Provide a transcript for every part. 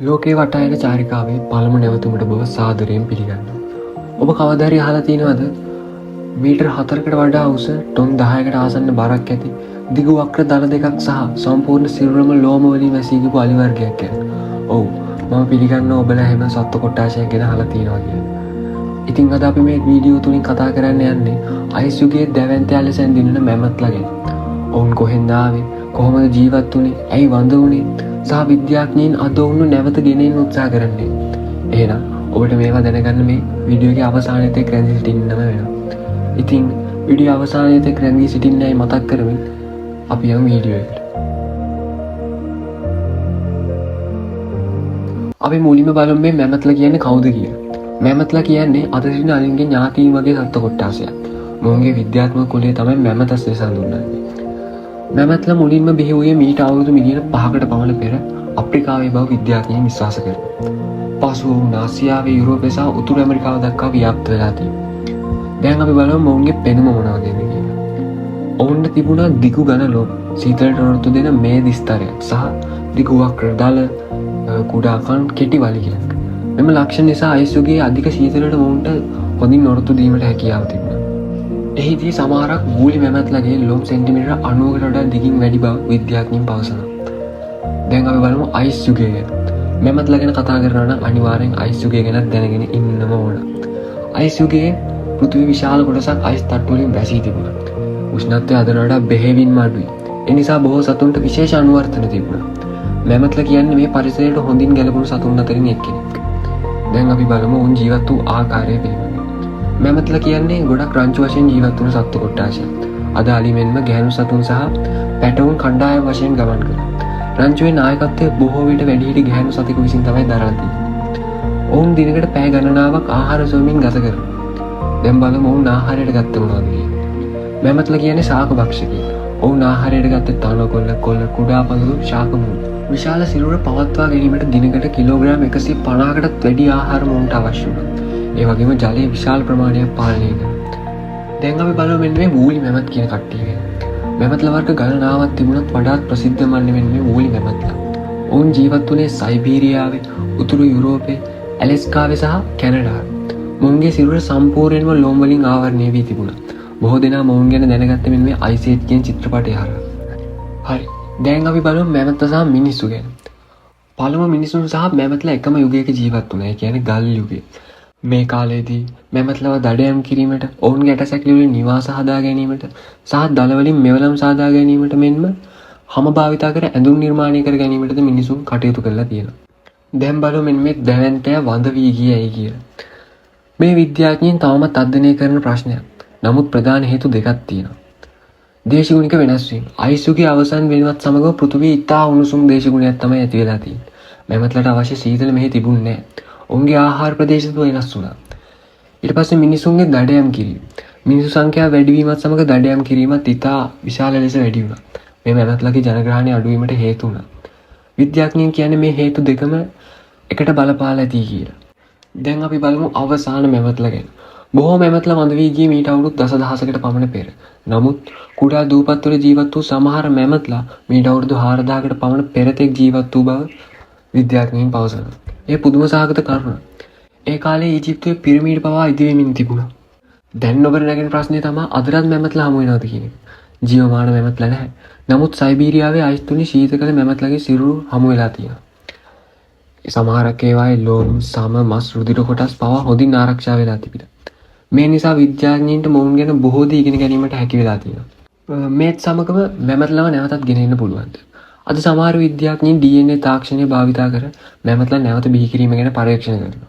ලෝකේ වටායන චාරිකාවේ පළමු නැවතුමට බව සාදරයෙන් පිළිගන්නවා. ඔබ කවදා හරි අහලා තියෙනවද? මීටර් 4කට වඩා උස ටොන් 10කට ආසන්න බරක් ඇති දිගු වක්‍ර දල දෙකක් සහ සම්පූර්ණ සිරුරම ලෝම වලින් වැසී ගිහපු අලි වර්ගයක් ගැන. ඔව්, මම පිළිගන්නවා ඔබලා හැම සත්ත්ව කොට්ටාශයක් ගැන අහලා තියෙනවා කියලා. ඉතින් අද අපි මේ වීඩියෝ තුලින් කතා කරන්න යන්නේ අයිස් යුගයේ දැවැන්තයා ලෙස ඇඳින්න මැමත්ලා ගැන. ඔවුන් කොහෙන්ද ආවේ? කොහොමද ජීවත් වුනේ? ඇයි වඳ වුනේ? සහ විද්‍යාඥයින් අද ඔවුන් නැවත ගෙනෙන්න උත්සාහ කරන්නේ. එහෙනම් ඔබට මේවා දැනගන්න මේ වීඩියෝ එකේ අවසානයේ තෙක් රැඳී සිටින්නම වෙනවා. ඉතින් වීඩියෝ අවසානයේ තෙක් රැඳී සිටින්නයි මතක් කරමින් අපි යමු වීඩියෝ එකට. අපි මුලින්ම බලමු මේ මැමත්ලා කියන්නේ කවුද කියලා. මැමත්ලා කියන්නේ අද සිටින අලින්ගේ ඥාතීන් වගේ සත්ත්ව කොට්ටාසයක්. මොවුන්ගේ විද්‍යාත්මක කුලය තමයි මැමතස් ලෙස හඳුන්වන්නේ. මැමත්ලා මුලින්ම බිහි වූයේ මීට අවුරුදු මිලියන 5කට පමණ පෙර අප්‍රිකාවේ බව විද්‍යාඥයින් විශ්වාස කරනවා. පසුව ඔවුන් ආසියාවේ, යුරෝපයේ සහ උතුරු ඇමරිකාව දක්වා ව්‍යාප්ත වෙලා තියෙනවා. දැන් අපි බලමු ඔවුන්ගේ පෙනුම මොනවද කියලා. ඔවුන්ට තිබුණා දිගු ඝන ලොම්, සීතලට නොරොත්තු දෙන මේද ස්තරයක් සහ දිගු වක්‍ර දල, කුඩා කන්, කෙටි වලිගයක්. මෙම ලක්ෂණ නිසා අයිස් යුගයේ අධික සීතලට ඔවුන්ට හොඳින් නොරොත්තු දීමට හැකියාව තිබුණා. එහිදී සමහරක් වූලි මැමත්ලාගේ ලොම් සෙන්ටිමීටර් 90කට වඩා දිගින් වැඩි බව විද්‍යාඥයින් පවසනවා. දැන් අපි බලමු අයිස් යුගය ගැන. මැමත්ලා ගැන කතා කරනවා නම් අනිවාර්යෙන් අයිස් යුගය ගැන දැනගෙන ඉන්නම ඕන. අයිස් යුගයේ පෘථිවි විශාල කොටසක් අයිස් තට්ටු වලින් වැසී තිබුණා. උෂ්ණත්වය අදට වඩා බෙහෙවින්ම අඩුයි. ඒ නිසා බොහෝ සතුන්ට විශේෂ අනුවර්තන තිබුණා. මැමත්ලා කියන්නේ මේ පරිසරයට හොඳින් ගැලපුණු සතුන් අතරින් එක්කෙනෙක්. දැන් අපි බලමු උන් ජීවත් වූ ආකාරය පිළිබඳව. මැමත්ලා කියන්නේ ගොඩක් රංචු වශයෙන් ජීවත් වුණු සත්ත්ව කොට්ටාශයක්. අද අලි මෙන්ම ගැහැණු සතුන් සහ පැටවුන් කණ්ඩායම් වශයෙන් ගමන් කරනවා. රංචුවේ නායකත්වය බොහෝ විට වැඩිහිටි ගැහැණු සතෙකු විසින් තමයි දරලා තියෙන්නේ. ඔවුන් දිනකට පැය ගණනාවක් ආහාර සොයමින් ගත කරනවා. දැන් බලමු ඔවුන් ආහාරයට ගත්තේ මොනවද කියලා. මැමත්ලා කියන්නේ ශාක භක්ෂකයන්. ඔවුන් ආහාරයට ගත්තේ තනකොළ, කොළ, කුඩා පඳුරු, ශාක මුල්. විශාල සිරුර පවත්වා ගැනීමට දිනකට කිලෝග්‍රෑම් 150කටත් වැඩි ආහාර මොවුන්ට අවශ්‍ය වුණා. ඒ වගේම ජලයේ විශාල ප්‍රමාණයක් පාලනය කරනවා. දැන් අපි බලමු මෙන්න මේ වූලි මැමත් කියන කට්ටිය ගැන. මැමත්ලා වර්ග ගණනාවක් තිබුණත් වඩාත් ප්‍රසිද්ධ වන්නේ මෙන්න මේ වූලි මැමත්ලා. ඔවුන් ජීවත් වුණේ සයිබීරියාවේ, උතුරු යුරෝපයේ, ඇලස්කාවේ සහ කැනඩාවේ. මොවුන්ගේ සිරුර සම්පූර්ණයෙන්ම ලොම් වලින් ආවරණය වී තිබුණා. බොහෝ දෙනා මොවුන් ගැන දැනගත්තේ මෙන්න මේ අයිස් ඒජ් කියන චිත්‍රපටය හරහා. හරි. දැන් අපි බලමු මැමත්ලා සහ මිනිස්සු ගැන. පළමු මිනිසුන් සහ මැමත්ලා එකම යුගයක ජීවත් වුණා. ඒ කියන්නේ ගල් යුගය. මේ කාලයේදී මැමත්ලව දඩයම් කිරීමට, ඔවුන්ගේ ඇටසැකිලි වලින් නිවාස හදා ගැනීමට සහ දල වලින් මෙවලම් සාදා ගැනීමට මෙන්ම හැම භාවිතා කර ඇඳුම් නිර්මාණය කර ගැනීමටද මිනිසුන් කටයුතු කරලා තියෙනවා. දැන් බලමු මෙන්න මේ දැවැන්තයා වඳ වී ගියයි කියලා. මේ විද්‍යාඥයින් තවමත් අධ්‍යයනය කරන ප්‍රශ්නයක්. නමුත් ප්‍රධාන හේතු දෙකක් තියෙනවා. දේශගුණික වෙනස් වීම. අයිස් යුගයේ අවසන් වෙනවත් සමග පෘථිවිය ඉතා උණුසුම් දේශගුණයක් තමයි ඇති වෙලා තියෙන්නේ. මැමත්ලට අවශ්‍ය සීතල මෙහි තිබුණේ නැහැ. ඔවුන්ගේ ආහාර ප්‍රදේශ වෙනස් වුණා. ඊට පස්සේ මිනිසුන්ගේ දඩයම් කිරීම. මිනිසු සංඛ්‍යාව වැඩි වීමත් සමග දඩයම් කිරීමත් ඉතා විශාල ලෙස වැඩි වුණා. මේ මැමත්ලාගේ ජනග්‍රහණය අඩු වීමට හේතු වුණා. විද්‍යාඥයින් කියන්නේ මේ හේතු දෙකම එකට බලපාලා ඇති කියලා. දැන් අපි බලමු අවසාන මැමත්ලා ගැන. බොහෝ මැමත්ලා වඳ වී ගියේ මීට අවුරුදු දසදහසකට පමණ පෙර. නමුත් කුඩා දූපත්වල ජීවත් වූ සමහර මැමත්ලා මීට අවුරුදු 4000කට පමණ පෙරතෙක් ජීවත් වූ බව විද්‍යාඥයින් පවසනවා. ඒ පුදුම සහගත කරුණ. ඒ කාලේ ඊජිප්තුවේ පිරමීඩ පවා ඉදිවෙමින් තිබුණා. දැන් ඔබට නැගෙන ප්‍රශ්නේ තමයි අදටත් මැමත්ලා හමු වෙනවද කියන එක. ජීවමාන මැමත්ලා නැහැ. නමුත් සයිබීරියාවේ අයිස් තුනේ ශීතකල මැමත්ලාගේ සිරුරු හමු වෙලා තියෙනවා. සමහරක් ඒවායේ ලෝම්, සම, මස්, රුධිර කොටස් පවා හොඳින් ආරක්ෂා වෙලා තිබිලා. මේ නිසා විද්‍යාඥයින්ට මොවුන් ගැන බොහෝ දේ ඉගෙන ගැනීමට හැකි වෙලා තියෙනවා. මේත් සමගම මැමත්ලාව නැවතත් ගෙනෙන්න පුළුවන්. අද සමහර විද්‍යාඥයින් DNA තාක්ෂණය භාවිතා කර මැමත්ලා නැවත බිහි කිරීම ගැන පරීක්ෂණ කරනවා.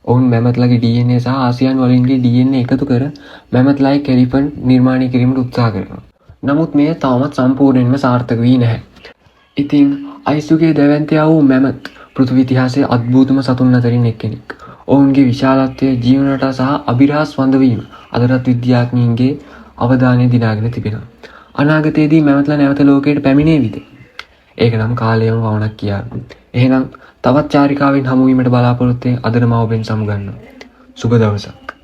ඔවුන් මැමත්ලාගේ DNA සහ ආසියානු වලින්ගේ DNA එකතු කර මැමත්ලාගේ කෙලිෆන් නිර්මාණය කිරීමට උත්සාහ කරනවා. නමුත් මෙය තවමත් සම්පූර්ණයෙන්ම සාර්ථක වී නැහැ. ඉතින් අයිස් යුගයේ දැවැන්තයා වූ මැමත් පෘථිවි ඉතිහාසයේ අద్භූතම සතුන් අතරින් එක්කෙනෙක්. ඔවුන්ගේ විශාලත්වය, ජීවන රටාව සහ අභිරහස් වඳවීම අදටත් විද්‍යාඥයින්ගේ අවධානය දිනාගෙන තිබෙනවා. අනාගතයේදී මැමත්ලා නැවත ලෝකයට පැමිණේවිද? ඒක නම් කාලයම වවණක් කියාවි. එහෙනම් තවත් චාරිකාවෙන් හමුවීමට බලාපොරොත්තු වෙන අදට මම ඔබෙන් සමුගන්නවා. සුබ දවසක්.